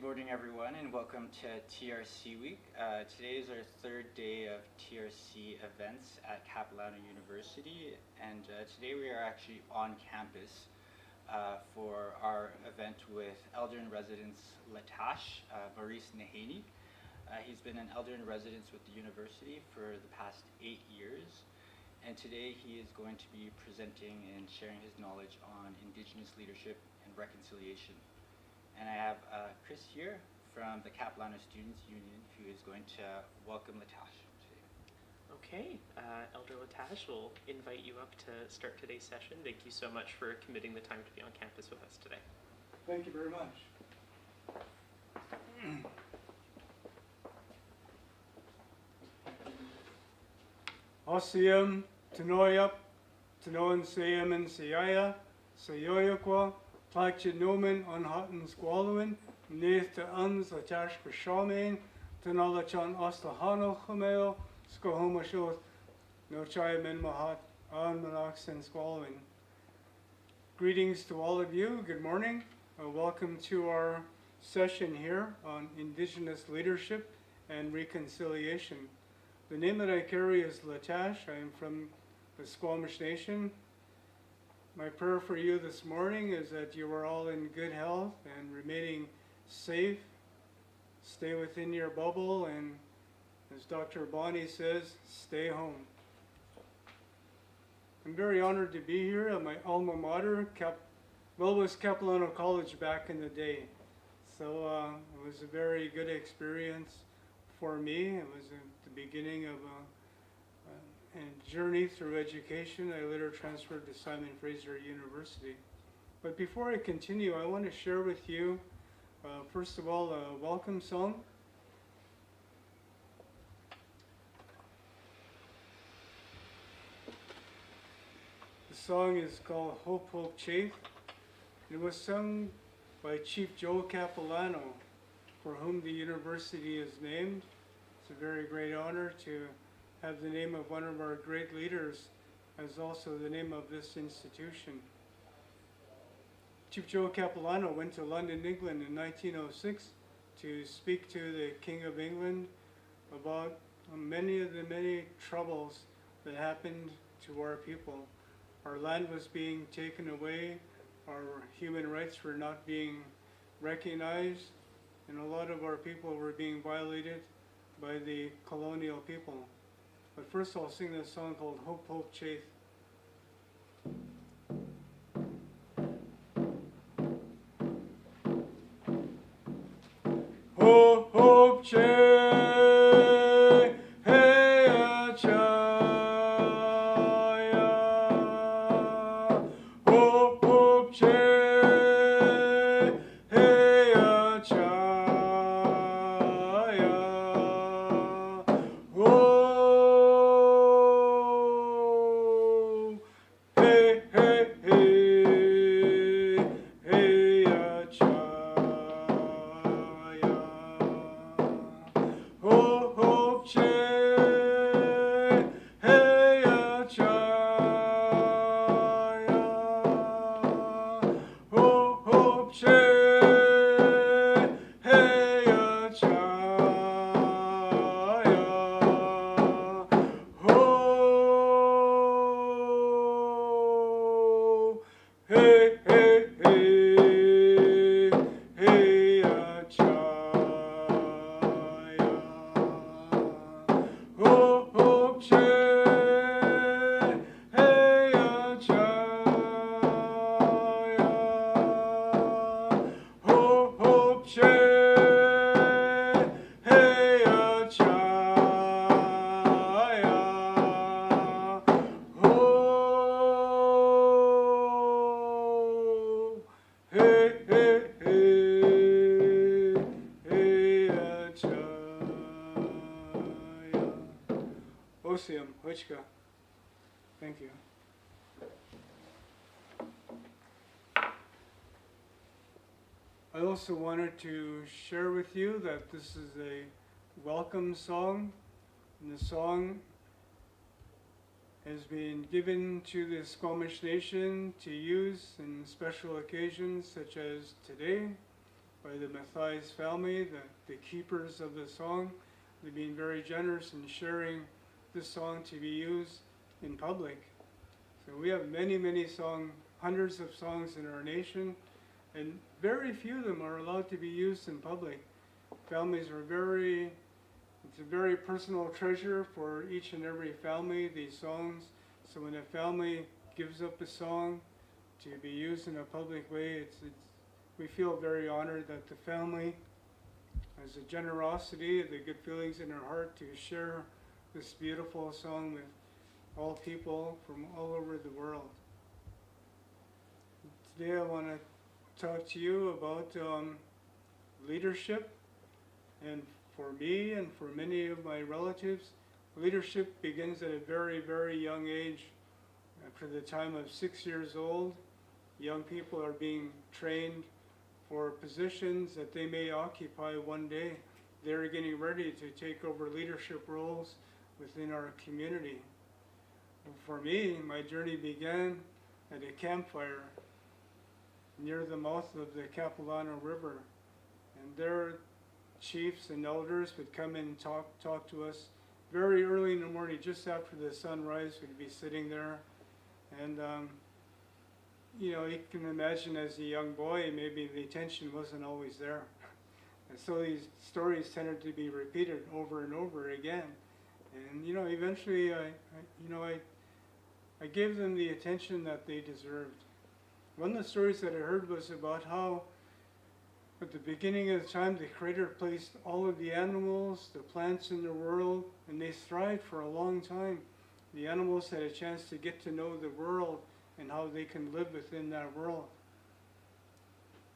morning, everyone, and welcome to TRC Week. Today is our third day of TRC events at CapU Elder-in-Residence, and today we are actually on campus for our event with Elder-in-Residence Latash, Maurice Nahaney. He's been an Elder-in-Residence with the university for the past 8 years, and today he is going to be presenting and sharing his knowledge on Indigenous leadership and reconciliation. And I have Chris here from the CapU Students Union who is going to welcome Latash today. Okay, Elder Latash will invite you up to start today's session. Thank you so much for committing the time to be on campus with us today. Thank you very much. Osiem, Tanoyap, Tanoan Sayam and Sayaya, Sayoyakwa, Tlachinomen on Hutton Squallowin, Nath to Uns, Latash Kashamin, Tanalachan Ostahano Homeo, Skohomashos, No Chayamin Mahat, An Manax and Squallowin. Greetings to all of you. Good morning. Welcome to our session here on Indigenous leadership and reconciliation. The name that I carry is Latash. I am from the Squamish Nation. My prayer for you this morning is that you are all in good health and remaining safe. Stay within your bubble, and as Dr. Bonnie says, stay home. I'm very honored to be here at my alma mater, was Capilano College back in the day. So it was a very good experience for me. It was the beginning of a journey through education. I later transferred to Simon Fraser University. But before I continue, I want to share with you, first of all, a welcome song. The song is called Hope, Hope, Chafe. It was sung by Chief Joe Capilano, for whom the university is named. It's a very great honor to have the name of one of our great leaders as also the name of this institution. Chief Joe Capilano went to London, England in 1906 to speak to the King of England about many of the many troubles that happened to our people. Our land was being taken away, our human rights were not being recognized, and a lot of our people were being violated by the colonial people. But first I'll sing this song called Hope, Hope, Chafe. Hope, hope, chafe, hey, chaya. Hope, hope, chafe, hey, chaya. Oh, hey, hey, hey, hey, chaya. Oh, hope, chafe, hey, chaya. Oh, hope, chafe, hey, chaya. Oh, hey, hey, hey, hey, chaya. Oh, hope, chafe, hey, chaya. Oh, hope, chafe, hey, chaya. Oh, hey, hey, hey, hey, chaya. Osium, Hochka. Thank you. I also wanted to share with you that this is a welcome song, and the song has been given to the Squamish Nation to use in special occasions such as today, by the Matthias family, the keepers of the song. They've been very generous in sharing this song to be used in public. So we have many, many songs, hundreds of songs in our nation, and very few of them are allowed to be used in public. Families are it's a very personal treasure for each and every family, these songs. So when a family gives up a song to be used in a public way, we feel very honored that the family has the generosity, the good feelings in their heart to share this beautiful song with all people from all over the world. Today I want to talk to you about leadership. And for me and for many of my relatives, leadership begins at a very, very young age. After the time of 6 years old, young people are being trained for positions that they may occupy one day. They're getting ready to take over leadership roles within our community. For me, my journey began at a campfire near the mouth of the Capilano River. And there, chiefs and elders would come in and talk to us very early in the morning, just after the sunrise. We'd be sitting there. And, you can imagine as a young boy, maybe the attention wasn't always there. And so these stories tended to be repeated over and over again. And, eventually I gave them the attention that they deserved. One of the stories that I heard was about how at the beginning of the time the Creator placed all of the animals, the plants in the world, and they thrived for a long time. The animals had a chance to get to know the world and how they can live within that world.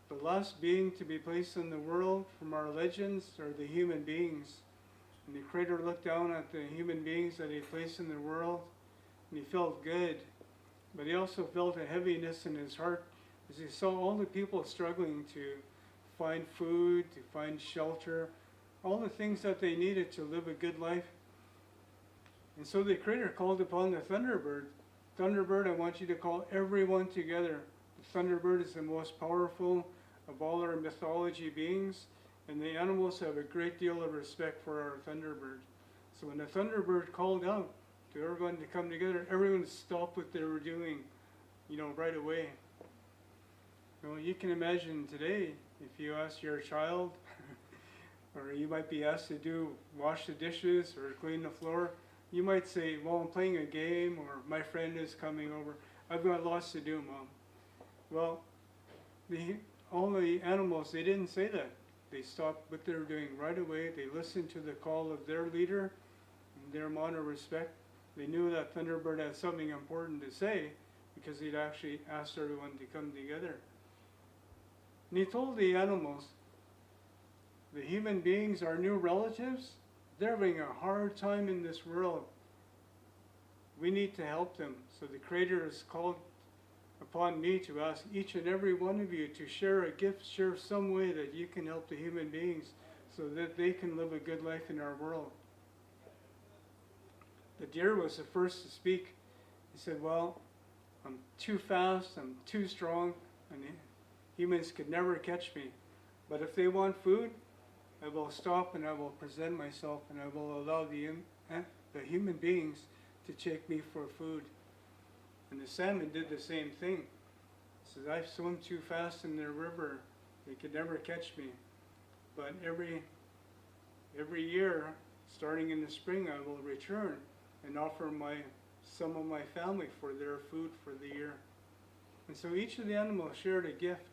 The last being to be placed in the world from our legends are the human beings. And the Creator looked down at the human beings that He placed in the world, and He felt good. But He also felt a heaviness in His heart as He saw all the people struggling to find food, to find shelter, all the things that they needed to live a good life. And so the Creator called upon the Thunderbird. Thunderbird, I want you to call everyone together. The Thunderbird is the most powerful of all our mythology beings, and the animals have a great deal of respect for our Thunderbird. So when the Thunderbird called out to everyone to come together, everyone stopped what they were doing, right away. You can imagine today, if you ask your child, or you might be asked to wash the dishes or clean the floor, you might say, well, I'm playing a game, or my friend is coming over. I've got lots to do, Mom. Well, all the animals, they didn't say that. They stopped what they were doing right away. They listened to the call of their leader, and their amount of respect. They knew that Thunderbird had something important to say because he'd actually asked everyone to come together. And he told the animals, the human beings, our new relatives, they're having a hard time in this world. We need to help them. So the Creator has called upon me to ask each and every one of you to share a gift, share some way that you can help the human beings so that they can live a good life in our world. The deer was the first to speak. He said, well, I'm too fast, I'm too strong, and humans could never catch me. But if they want food, I will stop and I will present myself and I will allow the human beings to take me for food. And the salmon did the same thing. He says, I've swum too fast in the river, they could never catch me. But every year, starting in the spring, I will return and offer some of my family for their food for the year. And so each of the animals shared a gift.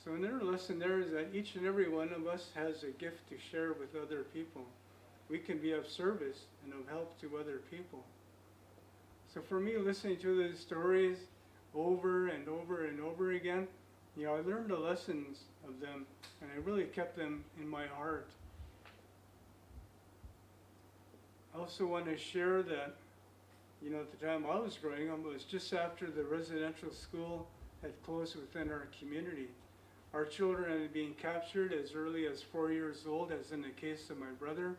So another lesson there is that each and every one of us has a gift to share with other people. We can be of service and of help to other people. So for me, listening to the stories over and over and over again, I learned the lessons of them, and I really kept them in my heart. I also want to share that, at the time I was growing up, it was just after the residential school had closed within our community. Our children had been captured as early as 4 years old, as in the case of my brother.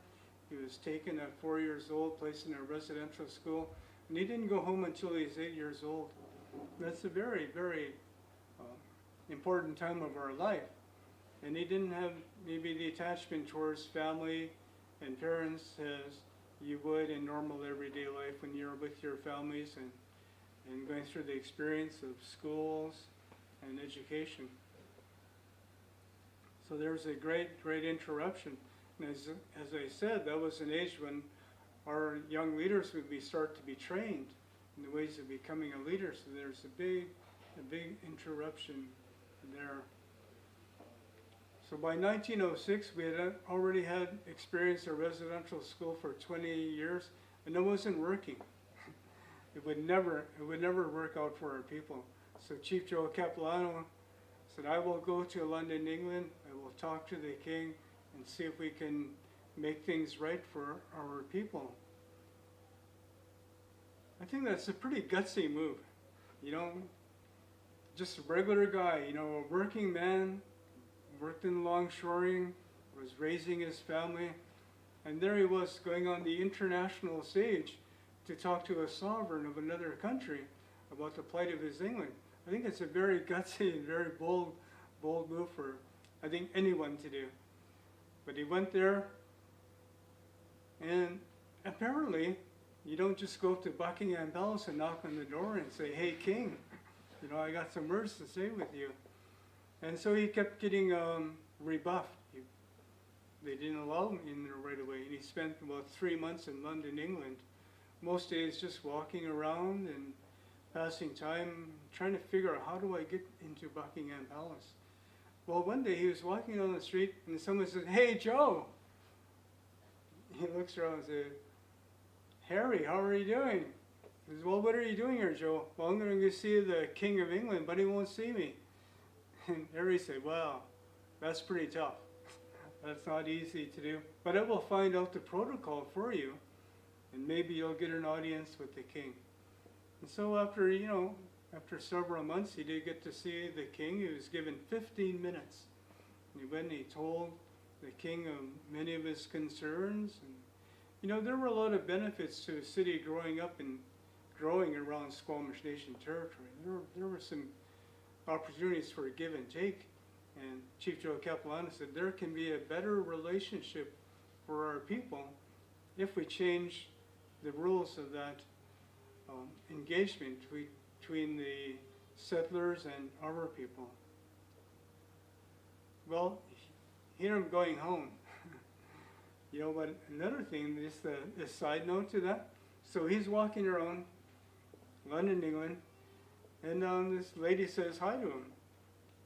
He was taken at 4 years old, placed in a residential school, and he didn't go home until he was 8 years old. That's a very, very important time of our life. and he didn't have maybe the attachment towards family and parents as you would in normal everyday life when you're with your families and going through the experience of schools and education. So there's a great interruption. And as I said, that was an age when our young leaders would start to be trained in the ways of becoming a leader. So there's a big interruption there. So by 1906, we had already had experienced a residential school for 20 years, and it wasn't working. It would never work out for our people. So Chief Joe Capilano said, I will go to London, England. I will talk to the king and see if we can make things right for our people. I think that's a pretty gutsy move. You know, just a regular guy, you know, a working man, worked in longshoring, was raising his family, and there he was going on the international stage to talk to a sovereign of another country about the plight of his England. I think it's a very gutsy and very bold move for, I think, anyone to do. But he went there, and apparently, you don't just go up to Buckingham Palace and knock on the door and say, hey, king, you know, I got some words to say with you. And so he kept getting rebuffed. They didn't allow him in there right away. And he spent about 3 months in London, England. Most days just walking around and passing time, trying to figure out how do I get into Buckingham Palace. Well, one day he was walking down the street and someone said, hey, Joe. He looks around and says, Harry, how are you doing? He says, well, what are you doing here, Joe? Well, I'm going to go see the King of England, but he won't see me. And Harry said, well, that's pretty tough. That's not easy to do. But I will find out the protocol for you, and maybe you'll get an audience with the king. And so after several months, he did get to see the king. He was given 15 minutes. And he went and he told the king of many of his concerns. And, you know, there were a lot of benefits to a city growing up and growing around Squamish Nation territory. There were some opportunities for a give and take. And Chief Joe Capilano said there can be a better relationship for our people if we change the rules of that engagement between the settlers and our people. Well, here I'm going home. You know, but another thing, just a side note to that. So he's walking around London, England, and this lady says hi to him.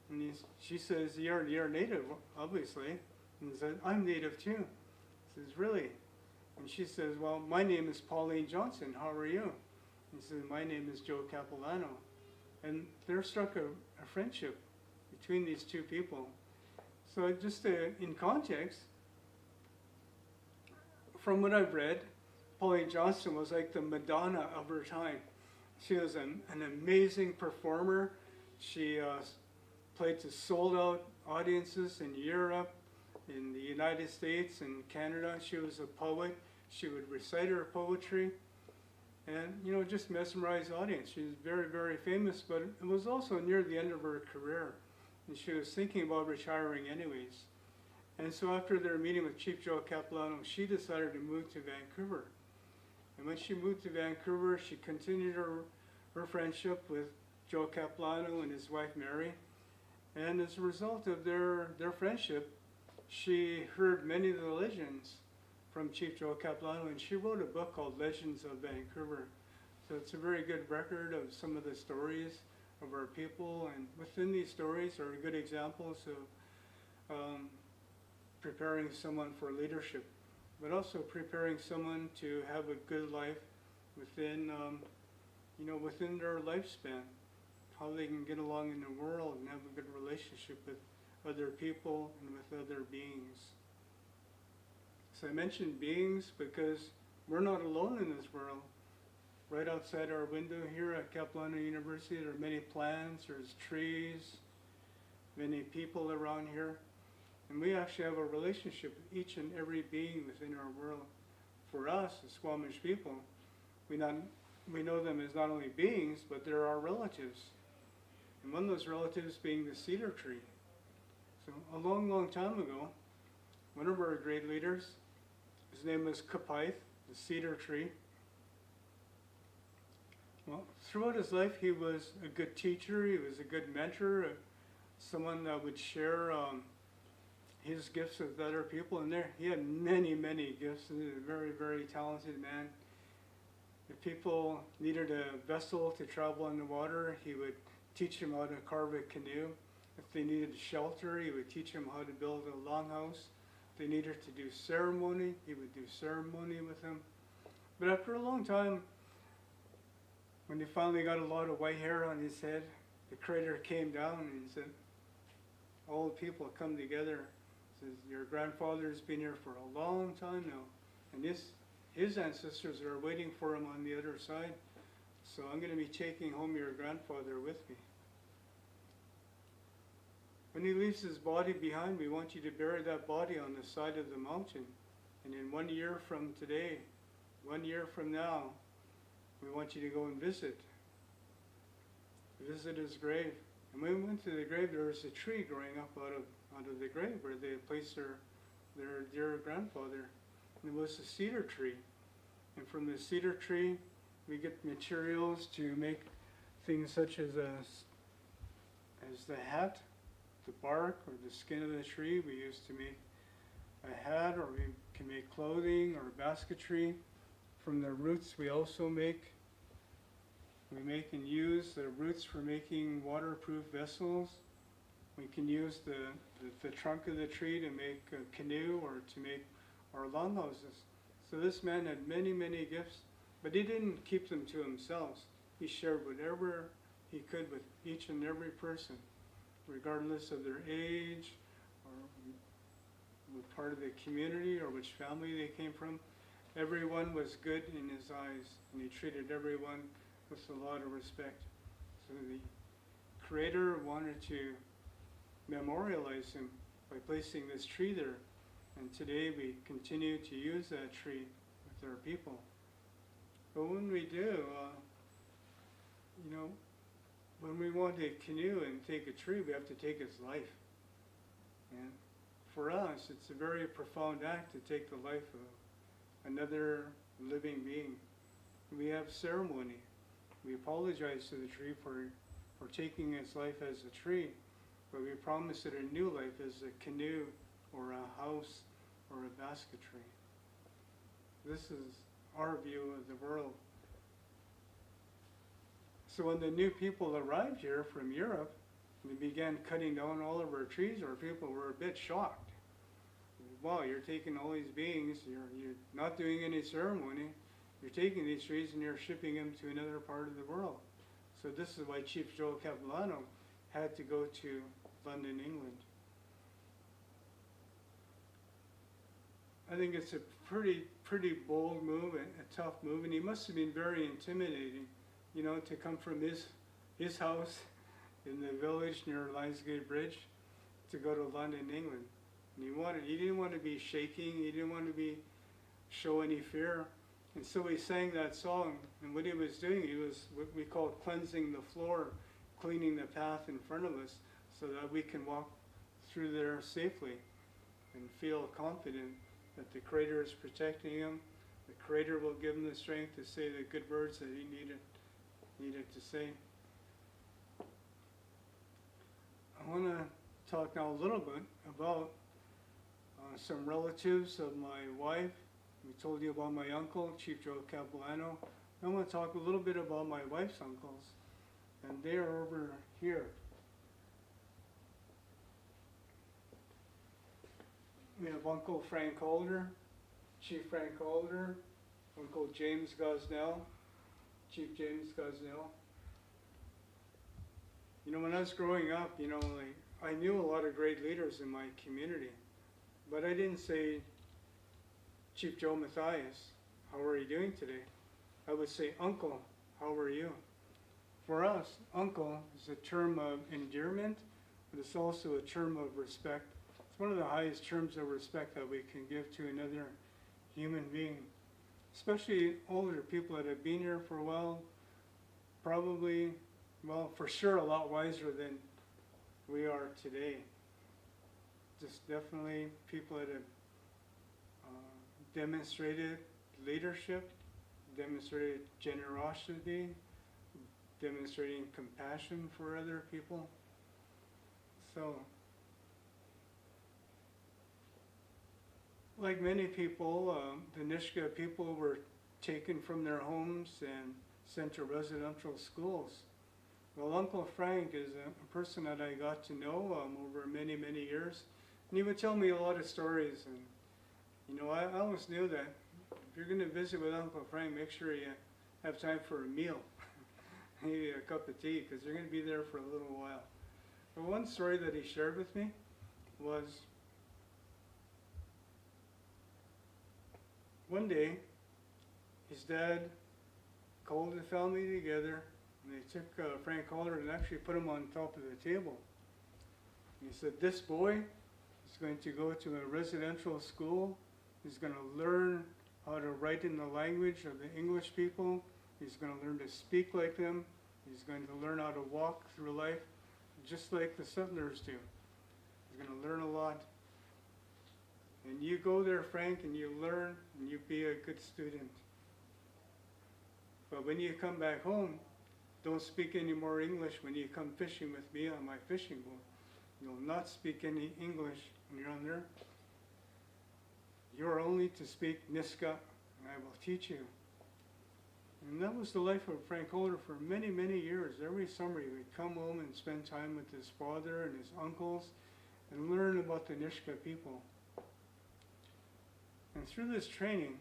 And she says, you're native, obviously. And he says, I'm native too. He says, really? And she says, well, my name is Pauline Johnson. How are you? He says, my name is Joe Capilano. And there struck a friendship between these two people. So just in context, from what I've read, Pauline Johnson was like the Madonna of her time. She was an amazing performer. She played to sold-out audiences in Europe, in the United States, and Canada. She was a poet. She would recite her poetry and, you know, just mesmerize audience. She was very, very famous, but it was also near the end of her career, and she was thinking about retiring anyways. And so after their meeting with Chief Joe Capilano, she decided to move to Vancouver. And when she moved to Vancouver, she continued her friendship with Joe Capilano and his wife Mary. And as a result of their friendship, she heard many of the legends from Chief Joe Capilano, and she wrote a book called Legends of Vancouver. So it's a very good record of some of the stories of our people, and within these stories are good examples of preparing someone for leadership, but also preparing someone to have a good life within, within their lifespan, how they can get along in the world and have a good relationship with other people and with other beings. So I mentioned beings because we're not alone in this world. Right outside our window here at Capilano University, there are many plants, there's trees, many people around here. And we actually have a relationship with each and every being within our world. For us, the Squamish people, we know them as not only beings, but they're our relatives. And one of those relatives being the cedar tree. So a long, long time ago, one of our great leaders, his name was CapU, the cedar tree. Well, throughout his life, he was a good teacher, he was a good mentor, someone that would share his gifts with other people. And there, he had many, many gifts. He was a very, very talented man. If people needed a vessel to travel on the water, he would teach them how to carve a canoe. If they needed shelter, he would teach them how to build a longhouse. If they needed to do ceremony, he would do ceremony with them. But after a long time, when he finally got a lot of white hair on his head, the Creator came down and he said, all the people come together. He says, your grandfather's been here for a long time now, and his ancestors are waiting for him on the other side, so I'm going to be taking home your grandfather with me. When he leaves his body behind, we want you to bury that body on the side of the mountain. And in 1 year from today, 1 year from now, we want you to go and visit his grave. And when we went to the grave, there was a tree growing up out of the grave where they placed their dear grandfather. And it was a cedar tree. And from the cedar tree, we get materials to make things such as the hat, the bark, or the skin of the tree we use to make a hat, or we can make clothing or basketry. From the roots we also make and use the roots for making waterproof vessels. We can use the trunk of the tree to make a canoe or to make our longhouses. So this man had many, many gifts, but he didn't keep them to himself. He shared whatever he could with each and every person, regardless of their age or what part of the community or which family they came from. Everyone was good in his eyes, and he treated everyone with a lot of respect. So the Creator wanted to memorialize him by placing this tree there, and today we continue to use that tree with our people. But when we do, when we want to canoe and take a tree, we have to take its life. And for us, it's a very profound act to take the life of another living being. We have ceremony. We apologize to the tree for taking its life as a tree, but we promise it a new life as a canoe or a house or a basketry. This is our view of the world. So when the new people arrived here from Europe, we began cutting down all of our trees, our people were a bit shocked. Wow, you're taking all these beings, you're not doing any ceremony, you're taking these trees and you're shipping them to another part of the world. So this is why Chief Joe Capulano had to go to London, England. I think it's a pretty bold move, a tough move, and he must have been very intimidating, to come from his house in the village near Lionsgate Bridge to go to London, England. And he didn't want to be shaking, he didn't want to show any fear. And so he sang that song, and what he was doing, he was what we call cleansing the floor, cleaning the path in front of us so that we can walk through there safely and feel confident that the Creator is protecting him. The Creator will give him the strength to say the good words that he needed to say. I want to talk now a little bit about some relatives of my wife. We told you about my uncle, Chief Joe Capulano. I want to talk a little bit about my wife's uncles, and they are over here. We have Uncle Frank Alder, Chief Frank Alder, Uncle James Gosnell, Chief James Gosnell. When I was growing up, I knew a lot of great leaders in my community, but I didn't say, Chief Joe Matthias, how are you doing today? I would say, Uncle, how are you? For us, uncle is a term of endearment, but it's also a term of respect. It's one of the highest terms of respect that we can give to another human being, especially older people that have been here for a while, for sure a lot wiser than we are today. just definitely people that have demonstrated leadership, demonstrated generosity, demonstrating compassion for other people. So, like many people, the Nisga'a people were taken from their homes and sent to residential schools. Well, Uncle Frank is a person that I got to know over many, many years. And he would tell me a lot of stories. And, you know, I always knew that if you're going to visit with Uncle Frank, make sure you have time for a meal. Maybe a cup of tea, because you're going to be there for a little while. But one story that he shared with me was one day his dad called the family together, and they took Frank Calder and actually put him on top of the table. And he said, this boy is going to go to a residential school. He's going to learn how to write in the language of the English people. He's going to learn to speak like them. He's going to learn how to walk through life just like the settlers do. He's going to learn a lot. And you go there, Frank, and you learn, and you be a good student. But when you come back home, don't speak any more English when you come fishing with me on my fishing boat. You'll not speak any English when you're on there. You are only to speak Niska, and I will teach you. And that was the life of Frank Calder for many, many years. Every summer he would come home and spend time with his father and his uncles and learn about the Nisga'a people. And through this training,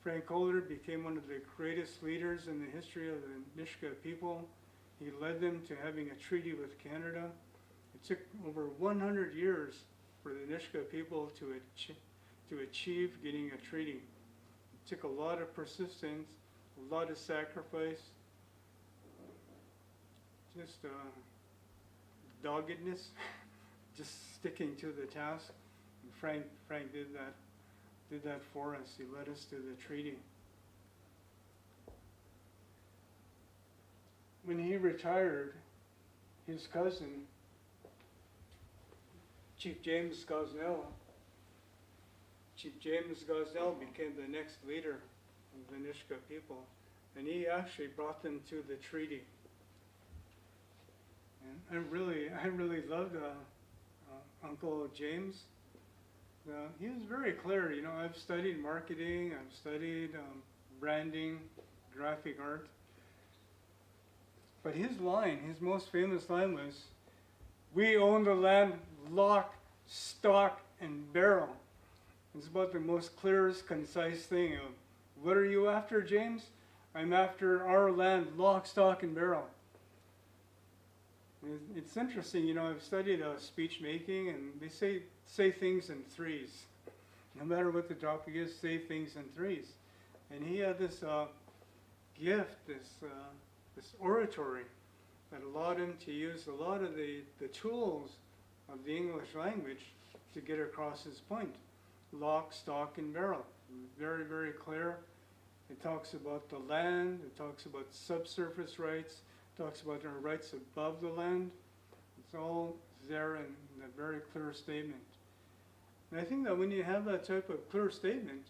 Frank Calder became one of the greatest leaders in the history of the Nisga'a people. He led them to having a treaty with Canada. It took over 100 years for the Nisga'a people to achieve getting a treaty. It took a lot of persistence, a lot of sacrifice, just doggedness, just sticking to the task. And Frank did that for us. He led us to the treaty. When he retired, his cousin, Chief James Gosnell became the next leader of the Nisga'a people, and he actually brought them to the treaty. And I really loved Uncle James. He was very clear. You know, I've studied marketing, I've studied branding, graphic art. But his most famous line was, "We own the land, lock, stock, and barrel." It's about the most clearest, concise thing of, what are you after, James? I'm after our land, lock, stock, and barrel. It's interesting, you know, I've studied speech making, and they say things in threes. No matter what the topic is, say things in threes. And he had this gift, this oratory that allowed him to use a lot of the tools of the English language to get across his point. Lock, stock, and barrel. Very, very clear. It talks about the land, it talks about subsurface rights, it talks about our rights above the land. It's all there in a very clear statement. And I think that when you have that type of clear statement,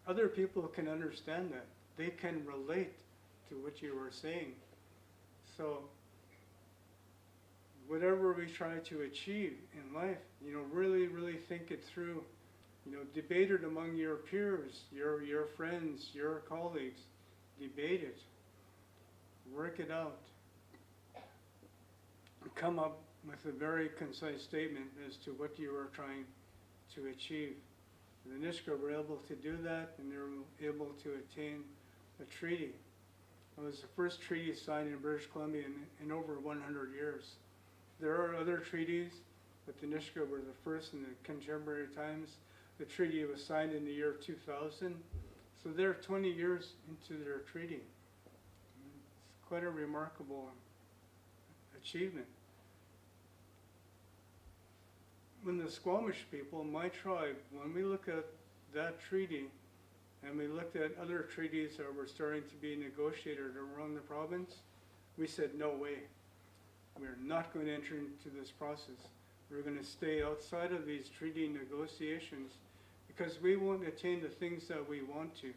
other people can understand that. They can relate to what you are saying. So, whatever we try to achieve in life, you know, really, really think it through. You know, debate it among your peers, your friends, your colleagues. Debate it. Work it out. Come up with a very concise statement as to what you are trying to achieve. The Nisga'a were able to do that, and they were able to attain a treaty. It was the first treaty signed in British Columbia in over 100 years. There are other treaties, but the Nisga'a were the first in the contemporary times. The treaty was signed in the year 2000, so they're 20 years into their treaty. It's quite a remarkable achievement. When the Squamish people, my tribe, when we look at that treaty and we looked at other treaties that were starting to be negotiated around the province, we said, no way. We're not going to enter into this process. we're going to stay outside of these treaty negotiations because we won't attain the things that we want to.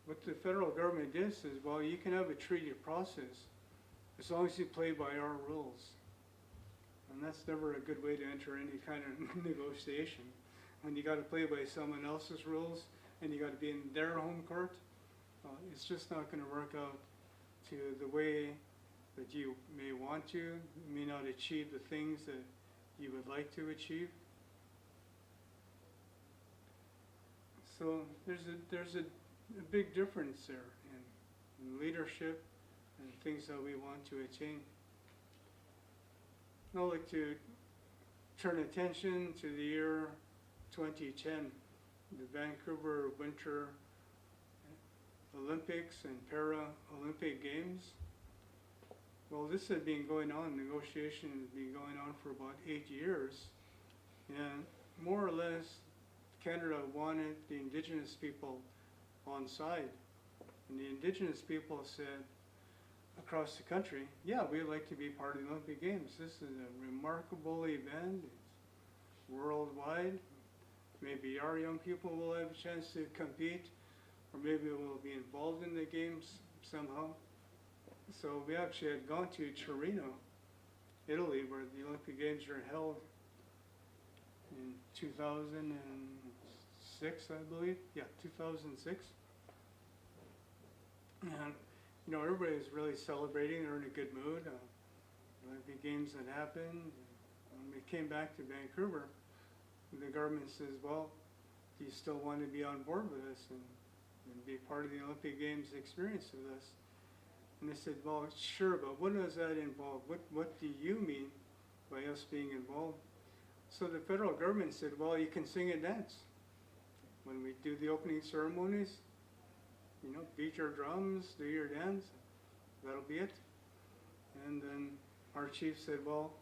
What the federal government did is, well, you can have a treaty process as long as you play by our rules. And that's never a good way to enter any kind of negotiation. When you got to play by someone else's rules and you got to be in their home court, it's just not going to work out to the way that you may want to. You may not achieve the things that you would like to achieve. So there's a big difference there in leadership and things that we want to attain. I'd like to turn attention to the year 2010, the Vancouver Winter Olympics and Para-Olympic Games. Well, this had been going on, negotiation had been going on for about 8 years, and more or less Canada wanted the Indigenous people on side. And the Indigenous people said across the country, yeah, we'd like to be part of the Olympic Games. This is a remarkable event. It's worldwide. Maybe our young people will have a chance to compete, or maybe we'll be involved in the games somehow. So we actually had gone to Torino, Italy, where the Olympic Games are held in 2006, I believe. Yeah, 2006. And, you know, everybody's really celebrating. They're in a good mood. Olympic Games had happened. When we came back to Vancouver, the government says, well, do you still want to be on board with us and be part of the Olympic Games experience with us? And they said, well, sure, but what does that involve? What do you mean by us being involved? So the federal government said, well, you can sing and dance. When we do the opening ceremonies, you know, beat your drums, do your dance, that'll be it. And then our chief said, well,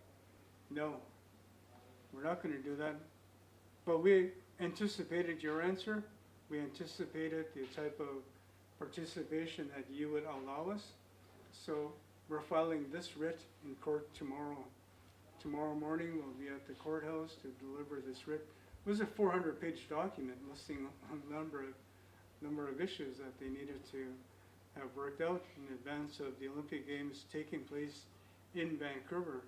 no, we're not going to do that. But we anticipated your answer. We anticipated the type of participation that you would allow us. So we're filing this writ in court tomorrow. Tomorrow morning we'll be at the courthouse to deliver this writ. It was a 400-page document listing a number of issues that they needed to have worked out in advance of the Olympic Games taking place in Vancouver.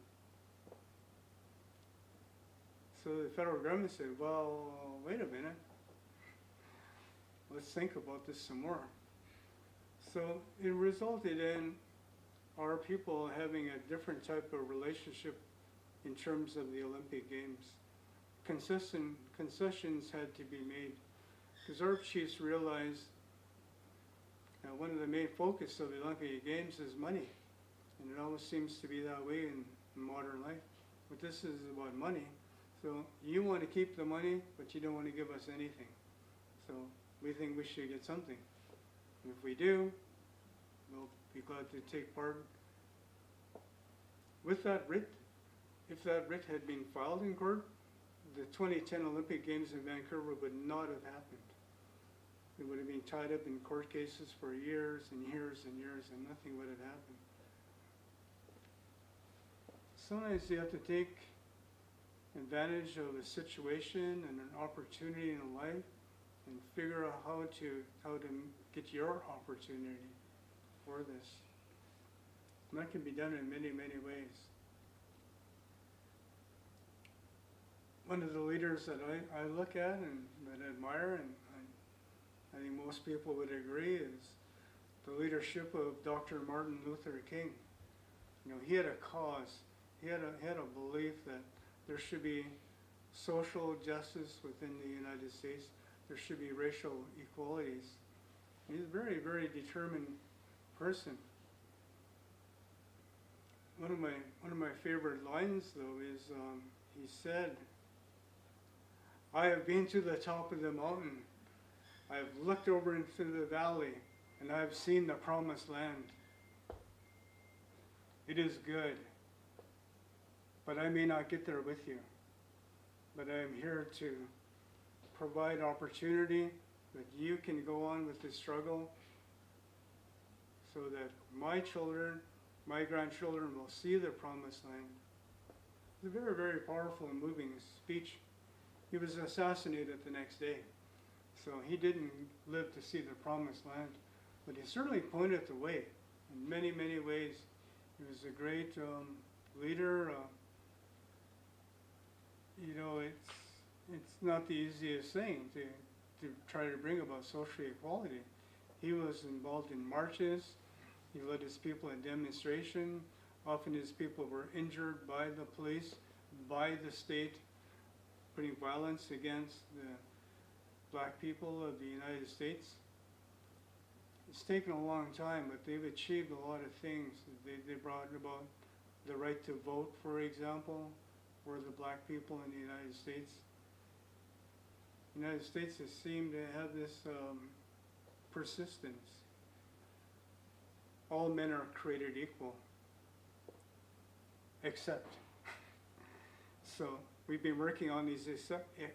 So the federal government said, well, wait a minute. Let's think about this some more. So it resulted in our people having a different type of relationship in terms of the Olympic Games. Concessions had to be made because our chiefs realized one of the main focus of the Olympic Games is money. And it always seems to be that way in modern life. But this is about money. So you want to keep the money, but you don't want to give us anything. So we think we should get something. And if we do, we'll be glad to take part. With that writ, if that writ had been filed in court, the 2010 Olympic Games in Vancouver would not have happened. It would have been tied up in court cases for years and years and years, and nothing would have happened. Sometimes you have to take advantage of a situation and an opportunity in life and figure out how to get your opportunity for this. And that can be done in many, many ways. One of the leaders that I look at and that I admire, and I think most people would agree, is the leadership of Dr. Martin Luther King. You know, he had a cause. He had a belief that there should be social justice within the United States. There should be racial equalities. He's a very, very determined person. One of my favorite lines, though, is he said, "I have been to the top of the mountain. I have looked over into the valley, and I have seen the promised land. It is good, but I may not get there with you. But I am here to provide opportunity that you can go on with the struggle so that my children, my grandchildren will see the promised land." was a very, very powerful and moving speech. He was assassinated the next day. So he didn't live to see the promised land, but he certainly pointed the way in many, many ways. He was a great leader. You know, it's not the easiest thing to try to bring about social equality. He was involved in marches. He led his people in demonstration. Often his people were injured by the police, by the state, putting violence against the black people of the United States. It's taken a long time, but they've achieved a lot of things. They brought about the right to vote, for example, for the black people in the United States. The United States has seemed to have this persistence. All men are created equal, except. So we've been working on these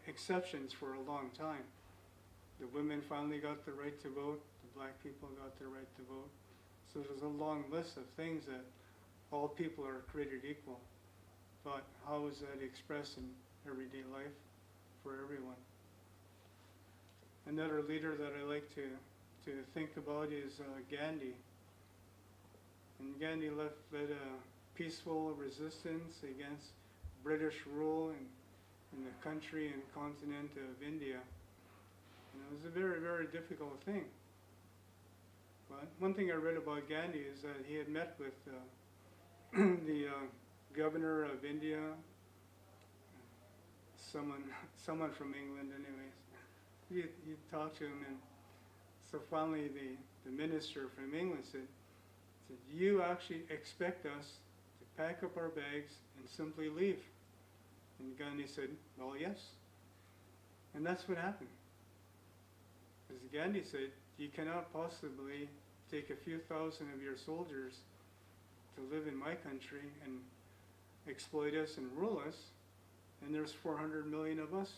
exceptions for a long time. The women finally got the right to vote. The black people got the right to vote. So there's a long list of things that all people are created equal. But how is that expressed in everyday life for everyone? Another leader that I like to think about is Gandhi. And Gandhi led a peaceful resistance against British rule in the country and continent of India. And it was a very, very difficult thing. But one thing I read about Gandhi is that he had met with the governor of India, someone from England anyways. He talked to him, and so finally the minister from England said, you actually expect us to pack up our bags and simply leave? And Gandhi said, well, yes. And that's what happened. As Gandhi said, you cannot possibly take a few thousand of your soldiers to live in my country and exploit us and rule us, and there's 400 million of us.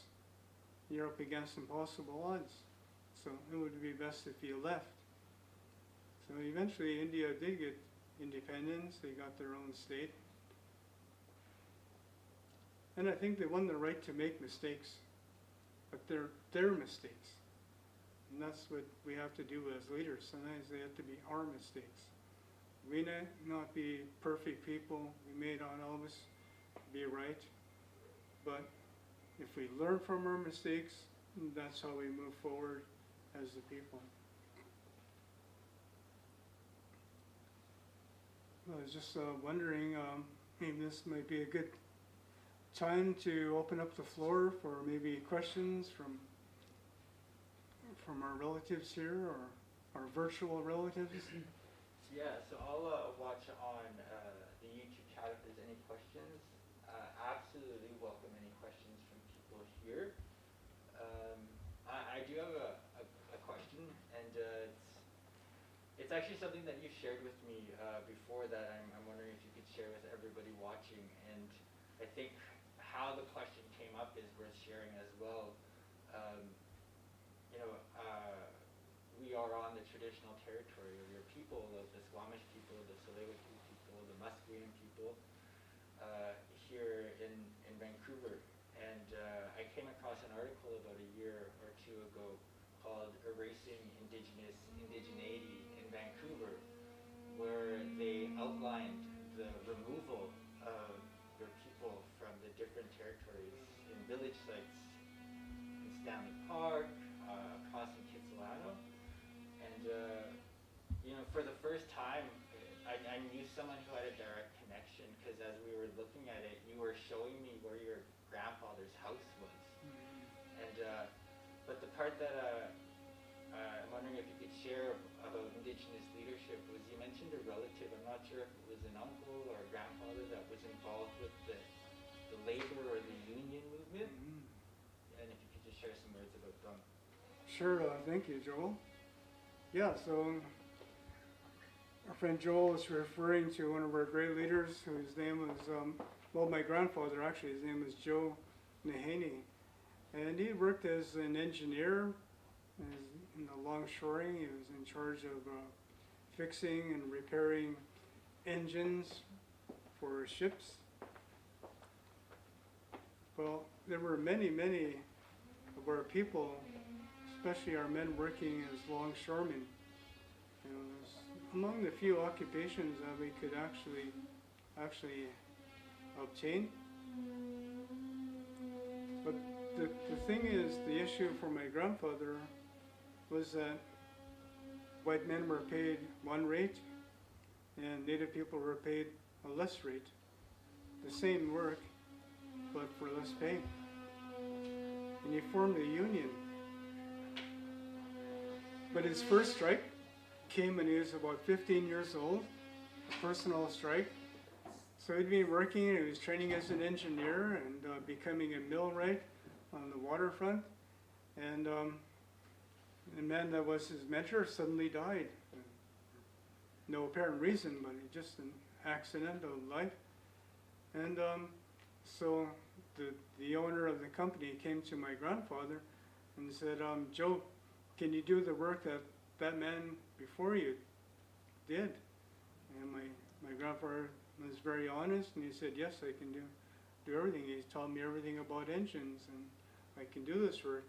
You're up against impossible odds. So it would be best if you left. So eventually India did get independence. They got their own state. And I think they won the right to make mistakes, but they're their mistakes. And that's what we have to do as leaders. Sometimes they have to be our mistakes. We may not be perfect people. We may not always be right. But if we learn from our mistakes, that's how we move forward as the people. I was just wondering, maybe this might be a good time to open up the floor for maybe questions from our relatives here, or our virtual relatives. Yeah, so I'll watch on the YouTube chat if there's any questions. Absolutely welcome any questions from people here. I do have a question, and it's actually something that you shared with me before that I'm wondering if you could share with everybody watching. And I think how the question came up is worth sharing as well. We are on the traditional territory of your people, the Squamish people, the Tsleil-Waututh people, the Musqueam people, here in Vancouver. And I came across an article about a year or two ago called Erasing Indigeneity in Vancouver, where they outlined the removal of your people from the different territories in village sites in Stanley Park, across in Kitsilano. And for the first time, I knew someone who had a direct connection, because as we were looking at it, you were showing me where your grandfather's house was. Mm-hmm. And but the part that I'm wondering if you could share about Indigenous leadership was, you mentioned a relative. I'm not sure if it was an uncle or a grandfather that was involved with the labor or the union movement. Mm-hmm. And if you could just share some words about them. Sure, thank you, Joel. Yeah, so our friend Joel is referring to one of our great leaders whose name was, my grandfather actually, his name was Joe Nahaney. And he worked as an engineer in the longshoring. He was in charge of fixing and repairing engines for ships. Well, there were many, many of our people, especially our men working as longshoremen. You know, it was among the few occupations that we could actually obtain. But the thing is, the issue for my grandfather was that white men were paid one rate and Native people were paid a less rate. The same work, but for less pay. And he formed a union. But his first strike came when he was about 15 years old, a personal strike. So he'd been working, and he was training as an engineer and becoming a millwright on the waterfront. And the man that was his mentor suddenly died. No apparent reason, but just an accident of life. And so the owner of the company came to my grandfather and said, Joe, can you do the work that that man before you did? And my grandfather was very honest, and he said, yes, I can do everything. He taught me everything about engines, and I can do this work.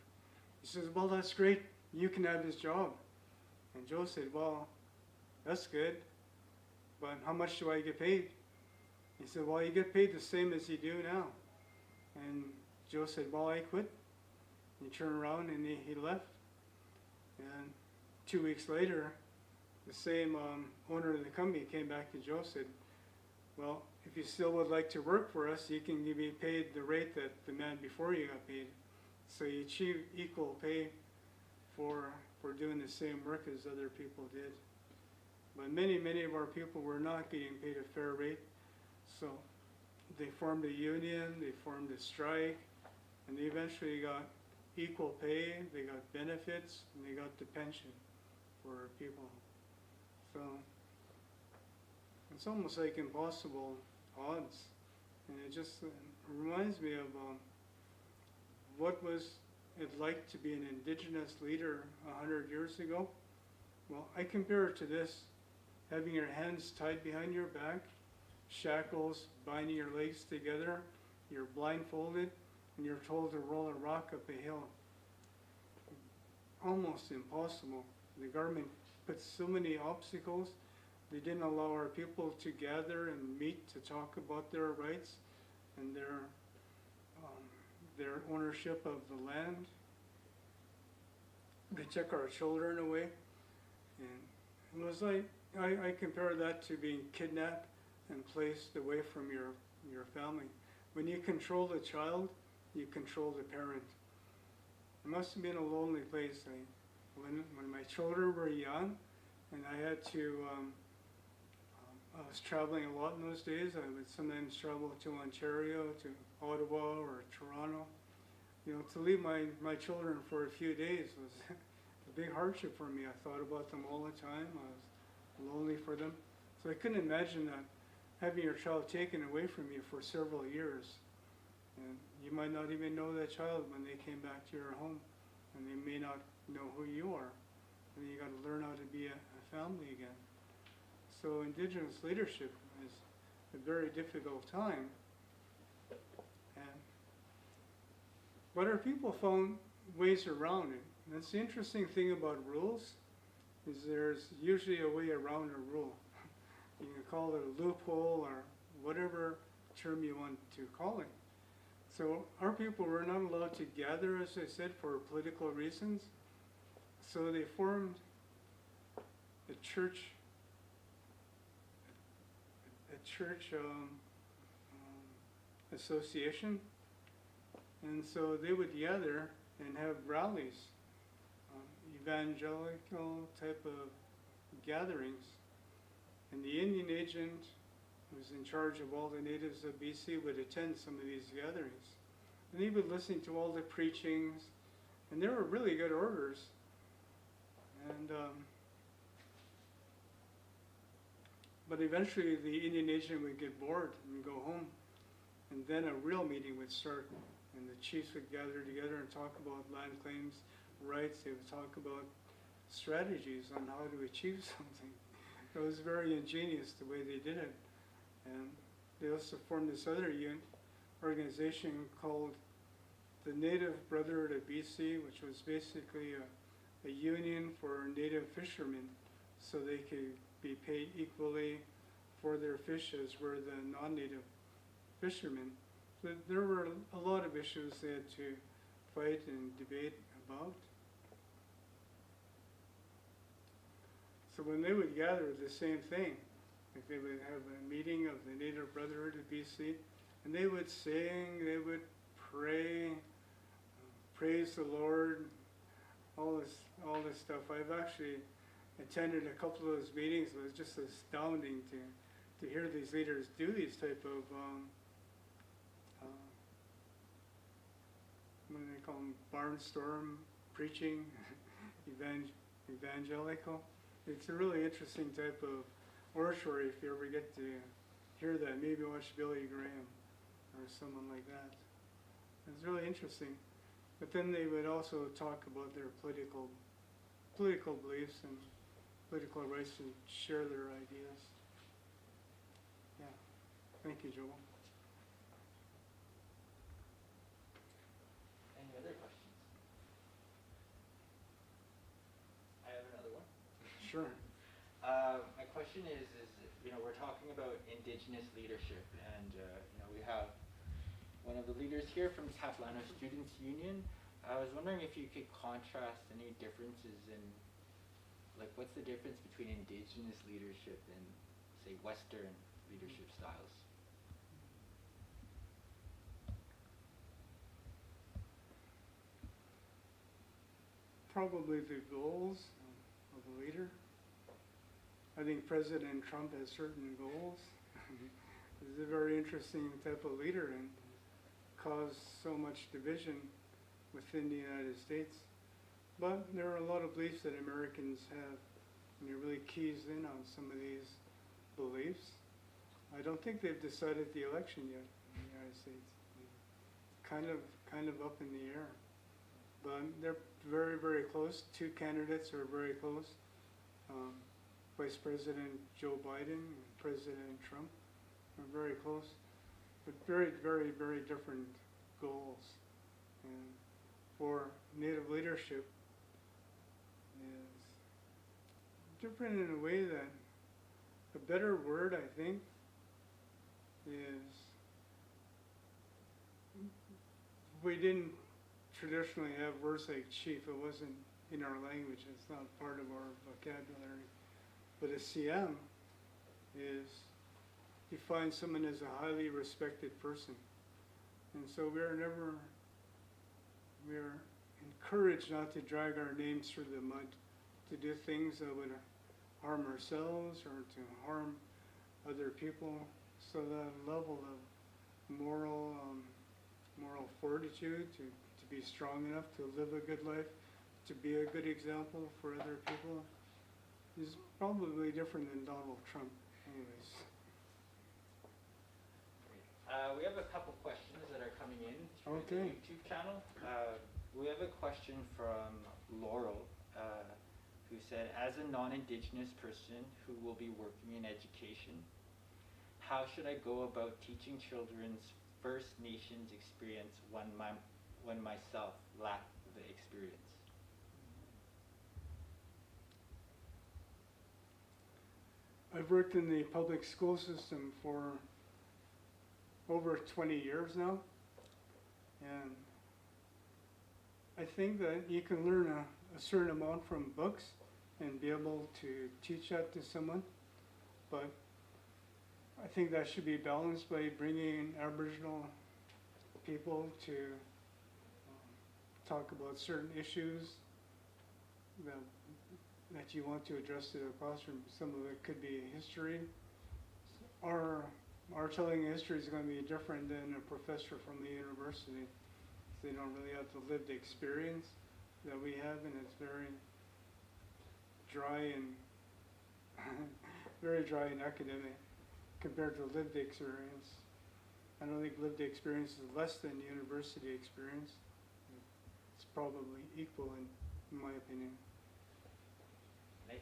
He says, well, that's great. You can have this job. And Joe said, well, that's good, but how much do I get paid? He said, well, you get paid the same as you do now. And Joe said, well, I quit. He turned around and he left. And 2 weeks later, the same owner of the company came back to Joe and said, well, if you still would like to work for us, you can be paid the rate that the man before you got paid. So you achieve equal pay for doing the same work as other people did. But many, many of our people were not getting paid a fair rate. So they formed a union, they formed a strike, and they eventually got equal pay, they got benefits, and they got the pension for people. So it's almost like impossible odds. And it just reminds me of what was it like to be an Indigenous leader 100 years ago. Well, I compare it to this: having your hands tied behind your back, shackles binding your legs together, you're blindfolded, and you're told to roll a rock up a hill. Almost impossible. The government put so many obstacles. They didn't allow our people to gather and meet to talk about their rights and their ownership of the land. They took our children away, and it was like, I compare that to being kidnapped and placed away from your family. When you control the child, you control the parent. It must have been a lonely place. When my children were young, and I had to, I was traveling a lot in those days. I would sometimes travel to Ontario, to Ottawa, or Toronto. You know, to leave my children for a few days was a big hardship for me. I thought about them all the time. I was lonely for them. So I couldn't imagine that, having your child taken away from you for several years. And you might not even know that child when they came back to your home, and they may not know who you are. And you got to learn how to be a family again. So Indigenous leadership is a very difficult time. But our people found ways around it. And that's the interesting thing about rules, is there's usually a way around a rule. You can call it a loophole or whatever term you want to call it. So our people were not allowed to gather, as I said, for political reasons. So they formed a church association. And so they would gather and have rallies, evangelical type of gatherings. And the Indian agent, who was in charge of all the natives of BC, would attend some of these gatherings. And he would listen to all the preachings, and they were really good orders. And but eventually the Indian agent would get bored and go home, and then a real meeting would start. And the chiefs would gather together and talk about land claims, rights. They would talk about strategies on how to achieve something. It was very ingenious the way they did it. And they also formed this other organization called the Native Brotherhood of BC, which was basically a union for native fishermen so they could be paid equally for their fish as were the non-native fishermen. So there were a lot of issues they had to fight and debate about. So when they would gather, the same thing. Like they would have a meeting of the Native Brotherhood of BC, and they would sing, they would pray, praise the Lord, all this stuff. I've actually attended a couple of those meetings. It was just astounding to hear these leaders do these type of what do they call them? Barnstorm preaching, evangelical. It's a really interesting type of oratory if you ever get to hear that. Maybe watch Billy Graham or someone like that. It's really interesting. But then they would also talk about their political beliefs and political rights to share their ideas. Yeah. Thank you, Joel. Any other questions? I have another one. Sure. My question is, we're talking about Indigenous leadership, and we have one of the leaders here from Capilano Students Union. I was wondering if you could contrast any differences in, like, what's the difference between Indigenous leadership and, say, Western leadership styles? Probably the goals of a leader. I think President Trump has certain goals. He's a very interesting type of leader and caused so much division within the United States. But there are a lot of beliefs that Americans have, and he really keys in on some of these beliefs. I don't think they've decided the election yet in the United States. Kind of up in the air. But they're very, very close. Two candidates are very close. Vice President Joe Biden and President Trump are very close, but very, very, very different goals. And for Native leadership is different in a way that a better word, I think, is we didn't traditionally have words like chief. It wasn't in our language. It's not part of our vocabulary. But a CM is, defines someone as a highly respected person. And so we're encouraged not to drag our names through the mud, to do things that would harm ourselves or to harm other people. So that level of moral fortitude, to be strong enough to live a good life, to be a good example for other people, is probably different than Donald Trump, anyways. We have a couple questions that are coming in through the YouTube channel. We have a question from Laurel, who said, as a non-Indigenous person who will be working in education, how should I go about teaching children's First Nations experience when myself lack the experience? I've worked in the public school system for over 20 years now, and I think that you can learn a certain amount from books and be able to teach that to someone, but I think that should be balanced by bringing in Aboriginal people to talk about certain issues that you want to address to the classroom. Some of it could be history. Our telling history is going to be different than a professor from the university. They don't really have the lived experience that we have, and it's very dry and very dry and academic compared to lived experience. I don't think lived experience is less than university experience. It's probably equal in my opinion. I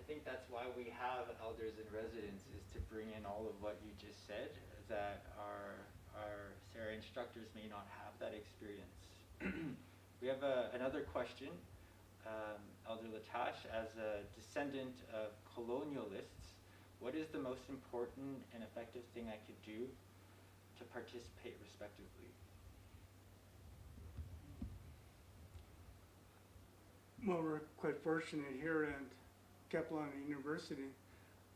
think that's why we have elders in residence, is to bring in all of what you just said, that are our instructors may not have that experience. We have another question. Elder Latash, as a descendant of colonialists, what is the most important and effective thing I could do to participate respectively? Well, we're quite fortunate here at CapU University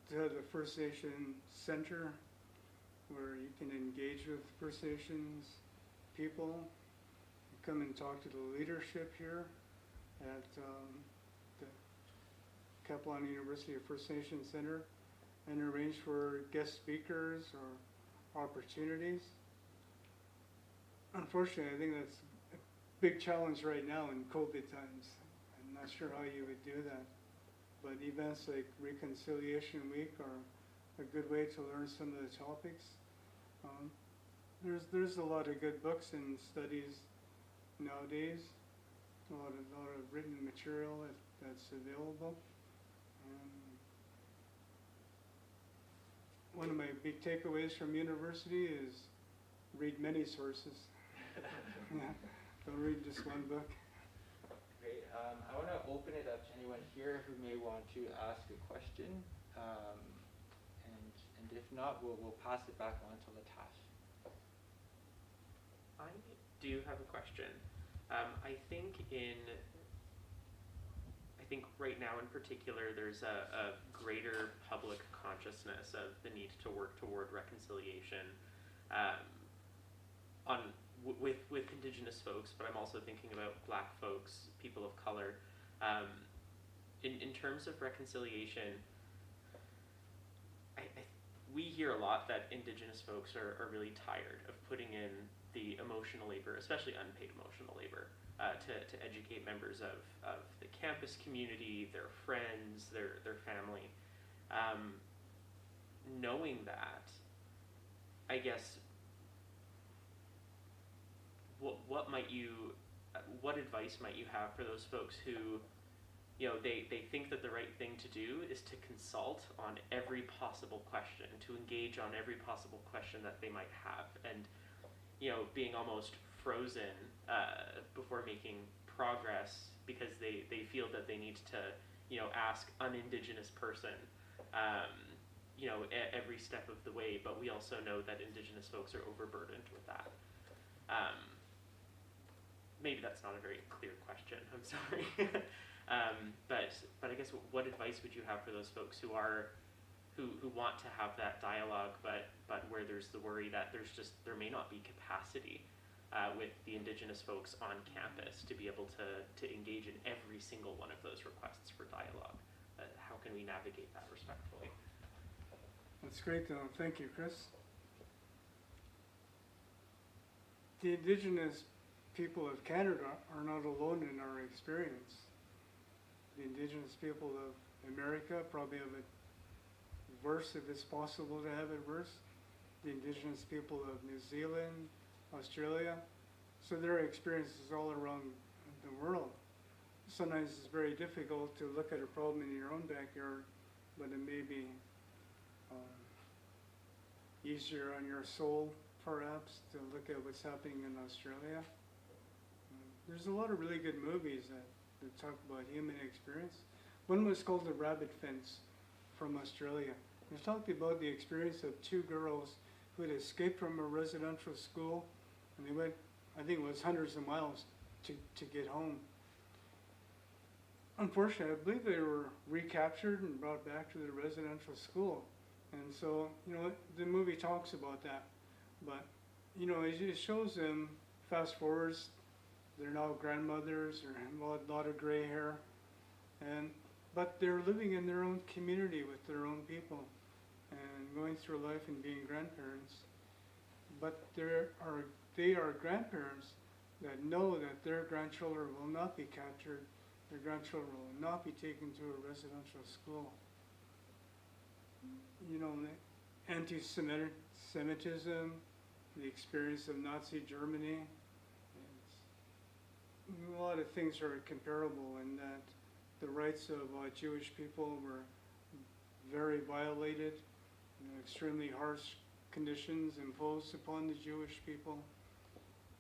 to have the First Nation Center where you can engage with First Nations people. You come and talk to the leadership here at the CapU University First Nations Center and arrange for guest speakers or opportunities. Unfortunately, I think that's a big challenge right now in COVID times. I'm not sure how you would do that, but events like Reconciliation Week are a good way to learn some of the topics. There's a lot of good books and studies nowadays, a lot of written material that's available. One of my big takeaways from university is read many sources. Yeah, don't read just one book. Great. I want to open it up to anyone here who may want to ask a question, and if not, we'll pass it back on to Latash. I do have a question. I think right now in particular there's a greater public consciousness of the need to work toward reconciliation with Indigenous folks, but I'm also thinking about Black folks, people of color. In terms of reconciliation, we hear a lot that Indigenous folks are really tired of putting in the emotional labor, especially unpaid emotional labor, to educate members of the campus community, their friends, their family. Knowing that, I guess, what advice might you have for those folks who, they think that the right thing to do is to consult on every possible question, to engage on every possible question that they might have, and being almost frozen before making progress because they feel that they need to ask an Indigenous person every step of the way, but we also know that Indigenous folks are overburdened with that. Maybe that's not a very clear question, I'm sorry. But I guess what advice would you have for those folks who want to have that dialogue, but where there's the worry that there may not be capacity with the Indigenous folks on campus to be able to engage in every single one of those requests for dialogue? How can we navigate that respectfully? That's great, though. Thank you, Chris. The Indigenous people of Canada are not alone in our experience. The Indigenous people of America probably have it worse, if it's possible to have it worse. The Indigenous people of New Zealand, Australia. So there are experiences all around the world. Sometimes it's very difficult to look at a problem in your own backyard, but it may be easier on your soul, perhaps, to look at what's happening in Australia. There's a lot of really good movies that talk about human experience. One was called The Rabbit Fence from Australia. It talked about the experience of two girls who had escaped from a residential school, and they went, I think it was hundreds of miles to get home. Unfortunately, I believe they were recaptured and brought back to the residential school. And so, the movie talks about that. But, it shows them, fast forwards, they're now grandmothers, or a lot of gray hair, but they're living in their own community with their own people and going through life and being grandparents. But they are grandparents that know that their grandchildren will not be captured, their grandchildren will not be taken to a residential school. The anti-Semitism, the experience of Nazi Germany, a lot of things are comparable in that the rights of Jewish people were very violated, extremely harsh conditions imposed upon the Jewish people.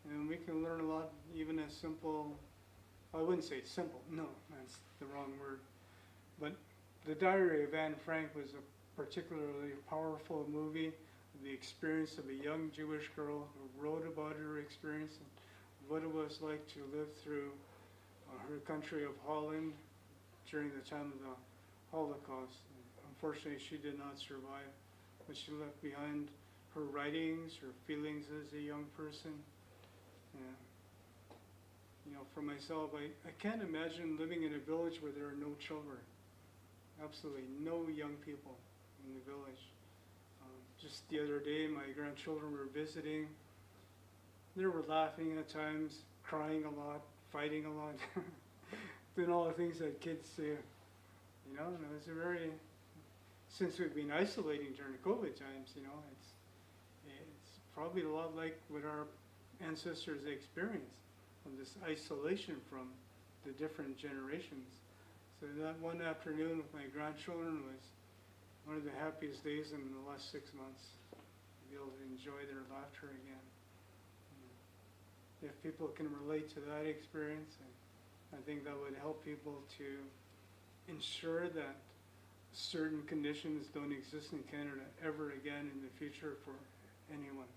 And we can learn a lot, even as simple, I wouldn't say simple, no, that's the wrong word. But The Diary of Anne Frank was a particularly powerful movie, the experience of a young Jewish girl who wrote about her experience and what it was like to live through her country of Holland during the time of the Holocaust. Unfortunately, she did not survive, but she left behind her writings, her feelings as a young person. And, you know, for myself, I can't imagine living in a village where there are no children. Absolutely no young people in the village. Just the other day, my grandchildren were visiting. They were laughing at times, crying a lot, fighting a lot, doing all the things that kids do. You know, and it was a very, since we've been isolating during the COVID times, you know, it's probably a lot like what our ancestors experienced, of this isolation from the different generations. So that one afternoon with my grandchildren was one of the happiest days in the last 6 months, to be able to enjoy their laughter again. If people can relate to that experience, I think that would help people to ensure that certain conditions don't exist in Canada ever again in the future for anyone.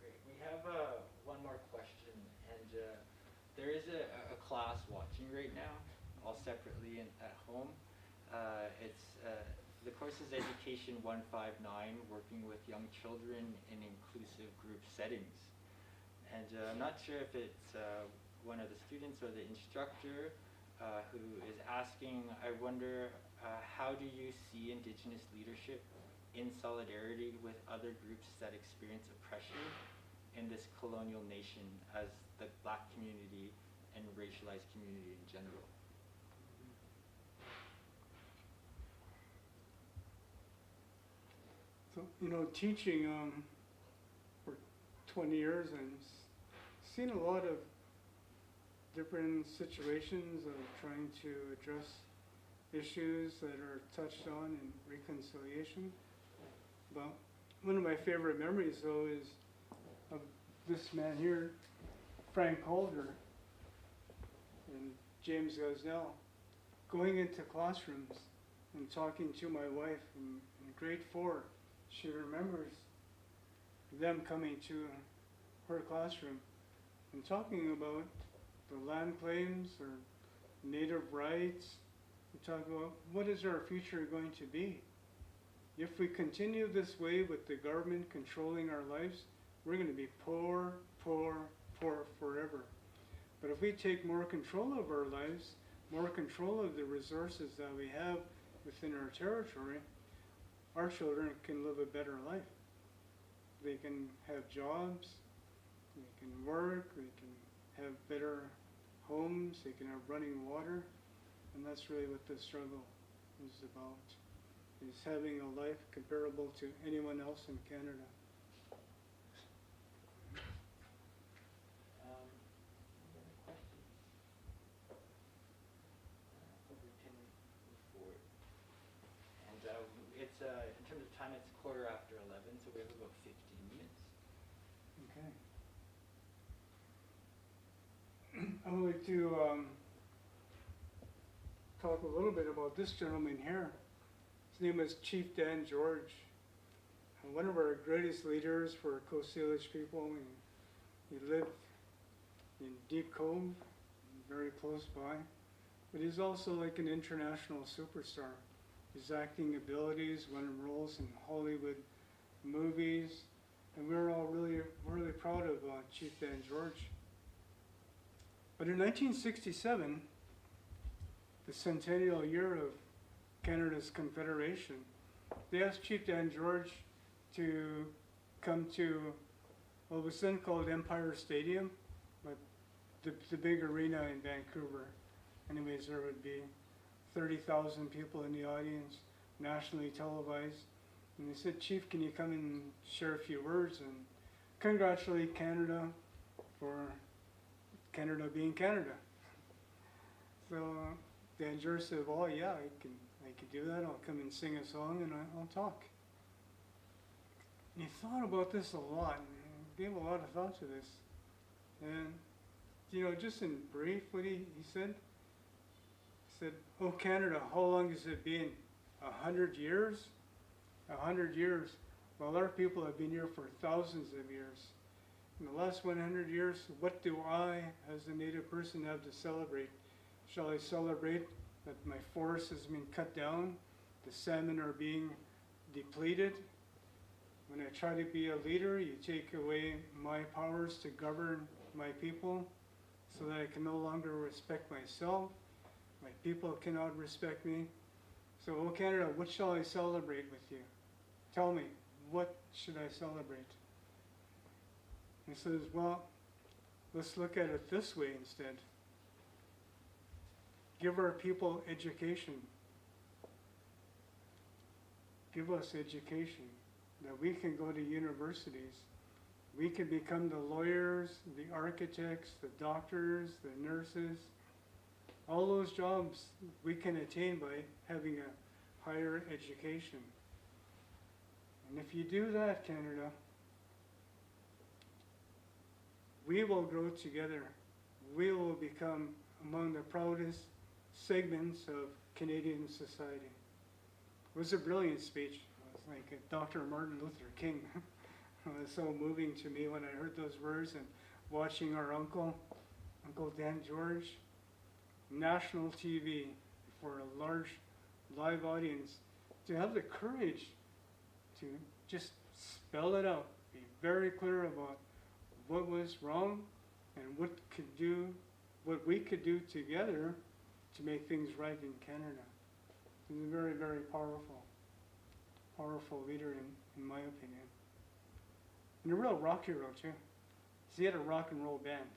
Great. We have one more question, and there is a class watching right now, all separately at home. The course is Education 159, working with young children in inclusive group settings. And I'm not sure if it's one of the students or the instructor who is asking, I wonder, how do you see Indigenous leadership in solidarity with other groups that experience oppression in this colonial nation as the Black community and racialized community in general? So, you know, teaching for 20 years and seen a lot of different situations of trying to address issues that are touched on in reconciliation. But one of my favorite memories, though, is of this man here, Frank Holder and James Gosnell, going into classrooms and talking to my wife in grade 4. She remembers them coming to her classroom and talking about the land claims or native rights. We talk about what is our future going to be. If we continue this way with the government controlling our lives, we're going to be poor, poor, poor forever. But if we take more control of our lives, more control of the resources that we have within our territory, our children can live a better life. They can have jobs, they can work, they can have better homes, they can have running water, and that's really what this struggle is about, is having a life comparable to anyone else in Canada. Any other questions? We can move forward. And it's in terms of time, it's 11:15, so we have about 15 minutes. Okay. I would like to talk a little bit about this gentleman here. His name is Chief Dan George, one of our greatest leaders for Coast Salish people. He lived in Deep Cove, very close by, but he's also like an international superstar. His acting abilities won him roles in Hollywood movies, and we're all really proud of Chief Dan George. But in 1967, the centennial year of Canada's Confederation, they asked Chief Dan George to come to what was then called Empire Stadium, but the big arena in Vancouver. Anyways, there would be 30,000 people in the audience, nationally televised. And they said, Chief, can you come and share a few words and congratulate Canada for Canada being Canada? So Dan George said, well, yeah, I could do that. I'll come and sing a song and I'll talk. And he thought about this a lot and gave a lot of thought to this. And, you know, just in brief, what he said, oh, Canada, how long has it been? 100 years? 100 years. Well, our people have been here for thousands of years. In the last 100 years, what do I, as a Native person, have to celebrate? Shall I celebrate that my forest has been cut down, the salmon are being depleted? When I try to be a leader, you take away my powers to govern my people so that I can no longer respect myself. My people cannot respect me. So, oh Canada, what shall I celebrate with you? Tell me, what should I celebrate? He says, well, let's look at it this way instead. Give our people education. Give us education, that we can go to universities. We can become the lawyers, the architects, the doctors, the nurses. All those jobs we can attain by having a higher education. And if you do that, Canada, we will grow together. We will become among the proudest segments of Canadian society. It was a brilliant speech. It was like Dr. Martin Luther King. It was so moving to me when I heard those words and watching our Uncle Dan George, national TV for a large live audience, to have the courage to just spell it out, be very clear about what was wrong and what we could do together to make things right in Canada. He's a very, very powerful leader in my opinion. And a real rock hero too. He had a rock and roll band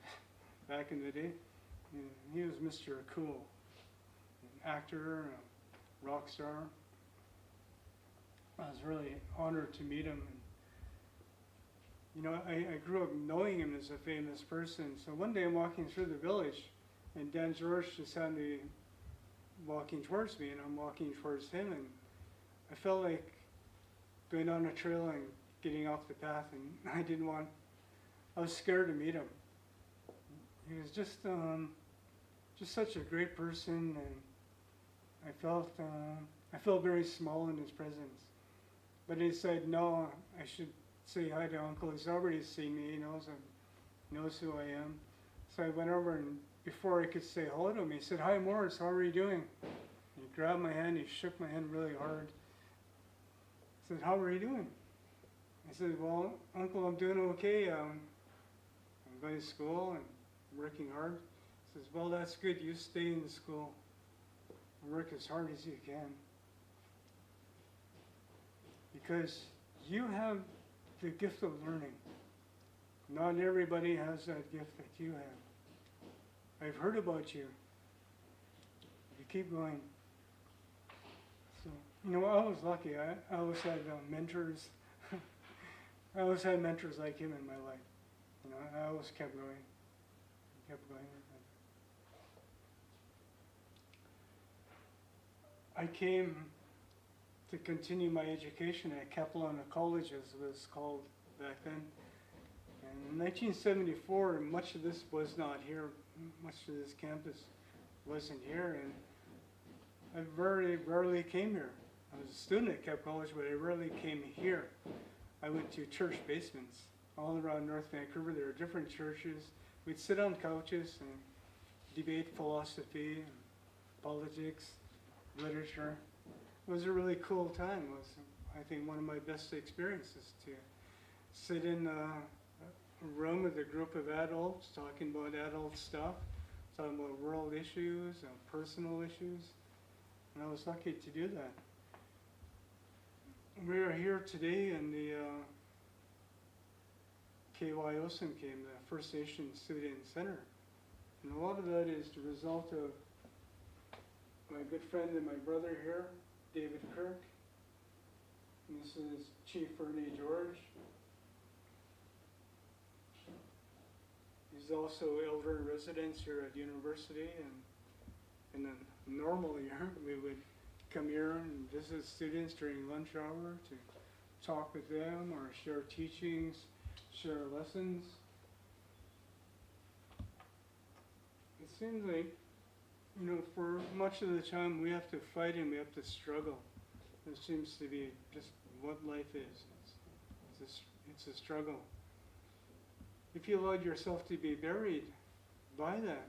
back in the day. And he was Mr. Cool, an actor, a rock star. I was really honored to meet him. And, you know, I grew up knowing him as a famous person. So one day I'm walking through the village, and Dan George just had me walking towards me, and I'm walking towards him, and I felt like going on a trail and getting off the path, and I was scared to meet him. He was just such a great person, and I felt very small in his presence. But he said, no, I should say hi to Uncle. He's already seen me, he knows who I am. So I went over, and before I could say hello to him, he said, hi Morris, how are you doing? He grabbed my hand, he shook my hand really hard. He said, how are you doing? I said, well, Uncle, I'm doing okay. I'm going to school and working hard. He says, well, that's good. You stay in the school and work as hard as you can. Because you have the gift of learning. Not everybody has that gift that you have. I've heard about you. You keep going. So, you know, I was lucky. I always had mentors. I always had mentors like him in my life. You know, I always kept going. I came to continue my education at CapU College, as it was called back then. And in 1974, much of this was not here. Much of this campus wasn't here, and I very rarely came here. I was a student at CapU College, but I rarely came here. I went to church basements all around North Vancouver. There were different churches. We'd sit on couches and debate philosophy, and politics, literature. It was a really cool time. It was, I think, one of my best experiences to sit in a room with a group of adults talking about adult stuff, talking about world issues and personal issues. And I was lucky to do that. We are here today in the KYOSM came, the First Nation Student Center. And a lot of that is the result of my good friend and my brother here, David Kirk. And this is Chief Ernie George. He's also Elder-in-Residence here at university, and in a normal year we would come here and visit students during lunch hour to talk with them or share teachings, share lessons. It seems like, for much of the time we have to fight and we have to struggle. It seems to be just what life is. It's a struggle. If you allowed yourself to be buried by that,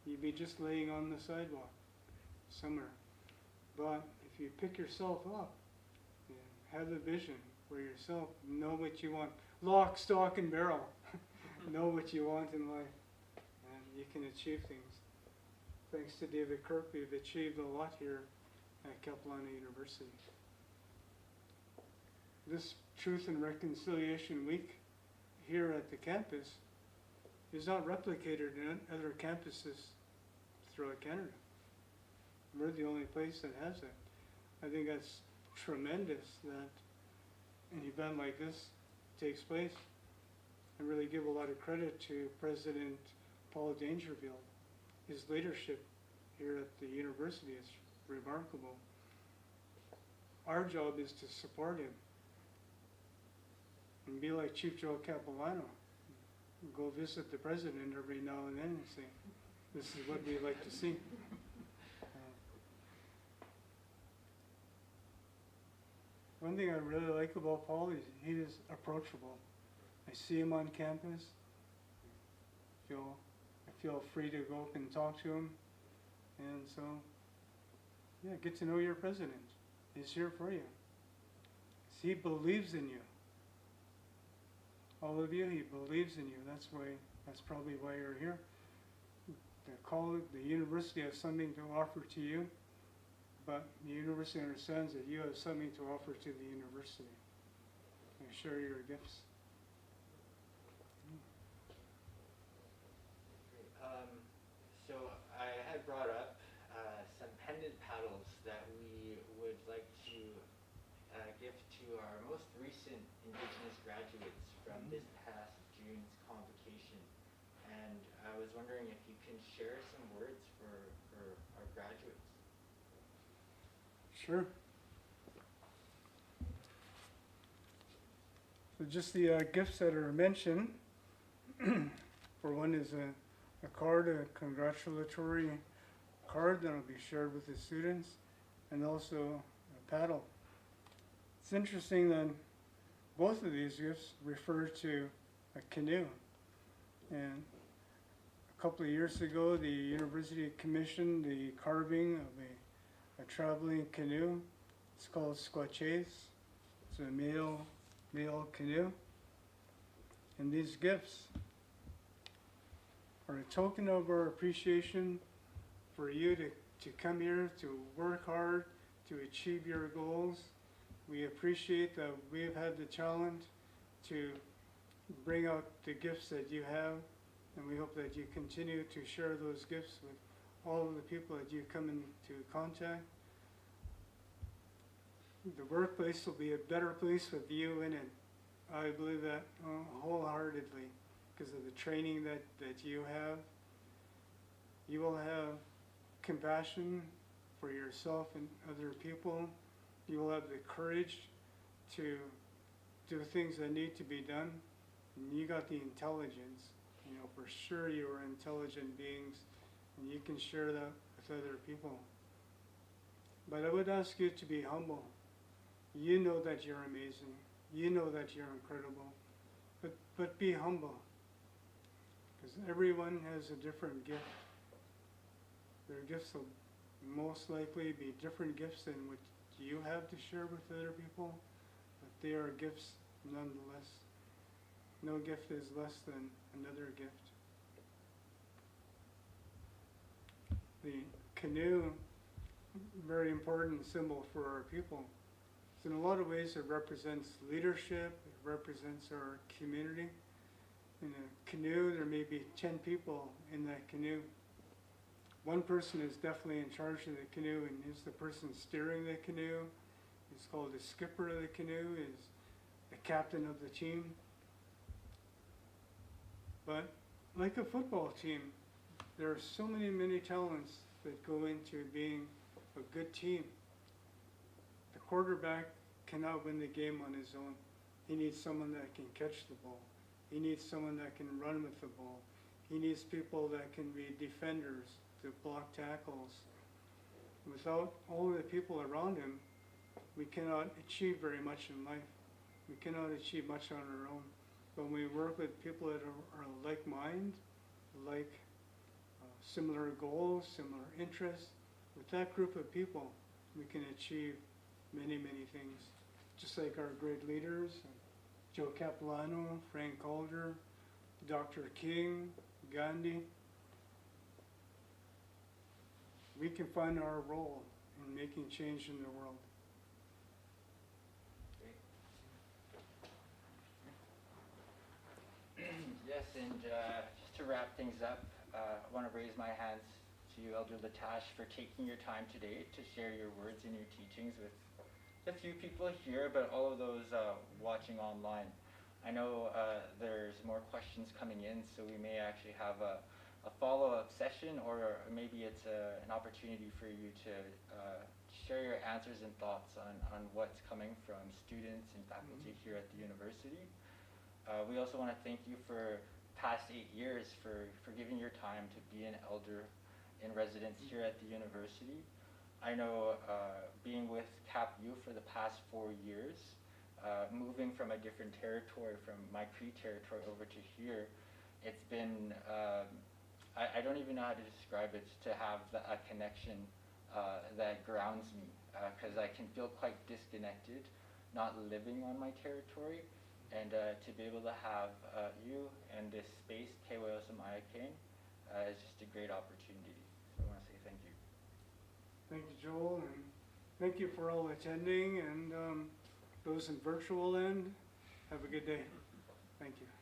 you'd be just laying on the sidewalk somewhere. But if you pick yourself up and have a vision for yourself, know what you want, lock, stock, and barrel, know what you want in life, and you can achieve things. Thanks to David Kirk, we've achieved a lot here at Capilano University. This Truth and Reconciliation Week here at the campus is not replicated in other campuses throughout Canada. We're the only place that has it. I think that's tremendous that an event like this takes place. I really give a lot of credit to President Paul Dangerfield. His leadership here at the university is remarkable. Our job is to support him and be like Chief Joe Capilano. Go visit the president every now and then and say, this is what we'd like to see. One thing I really like about Paul is he is approachable. I see him on campus. I feel free to go up and talk to him. And so, yeah, get to know your president. He's here for you. He believes in you. All of you, he believes in you. That's probably why you're here. The university has something to offer to you, but the university understands that you have something to offer to the university. And share your gifts. So I had brought up some pendant paddles that we would like to give to our most recent Indigenous graduates from this past June's convocation. And I was wondering if you can share some words for our graduates. Sure. So just the gifts that are mentioned. For one is a card, a congratulatory card that will be shared with the students, and also a paddle. It's interesting that both of these gifts refer to a canoe. And a couple of years ago, the university commissioned the carving of a traveling canoe. It's called squaches. It's a male canoe. And these gifts are a token of our appreciation for you to come here, to work hard, to achieve your goals. We appreciate that we've had the challenge to bring out the gifts that you have, and we hope that you continue to share those gifts with all of the people that you come into contact. The workplace will be a better place with you in it. I believe that wholeheartedly. Because of the training that you have. You will have compassion for yourself and other people. You will have the courage to do things that need to be done. And you got the intelligence. For sure you are intelligent beings, and you can share that with other people. But I would ask you to be humble. You know that you're amazing. You know that you're incredible. But be humble. Because everyone has a different gift. Their gifts will most likely be different gifts than what you have to share with other people, but they are gifts nonetheless. No gift is less than another gift. The canoe, very important symbol for our people. So in a lot of ways it represents leadership, it represents our community. In a canoe, there may be 10 people in that canoe. One person is definitely in charge of the canoe and is the person steering the canoe. He's called the skipper of the canoe, is the captain of the team. But like a football team, there are so many talents that go into being a good team. quarterback cannot win the game on his own. He needs someone that can catch the ball. He needs someone that can run with the ball. He needs people that can be defenders, to block tackles. Without all the people around him, we cannot achieve very much in life. We cannot achieve much on our own. When we work with people that are like mind, like similar goals, similar interests, with that group of people, we can achieve many, many things. Just like our great leaders, Joe Capilano, Frank Calder, Dr. King, Gandhi. We can find our role in making change in the world. Yes, and just to wrap things up, I want to raise my hands to you, Elder Latash, for taking your time today to share your words and your teachings with a few people here, but all of those watching online. I know there's more questions coming in, so we may actually have a follow-up session, or maybe it's an opportunity for you to share your answers and thoughts on what's coming from students and faculty here at the university. We also want to thank you for past 8 years for giving your time to be an elder in residence here at the university. I know being with CapU for the past 4 years, moving from a different territory, from my Cree territory over to here, it's been, I don't even know how to describe it, to have a connection that grounds me, because I can feel quite disconnected not living on my territory. And to be able to have you and this space, Keweosamaya-Kane, is just a great opportunity. So I want to say thank you. Thank you, Joel, and thank you for all attending, and those in virtual end, have a good day. Thank you.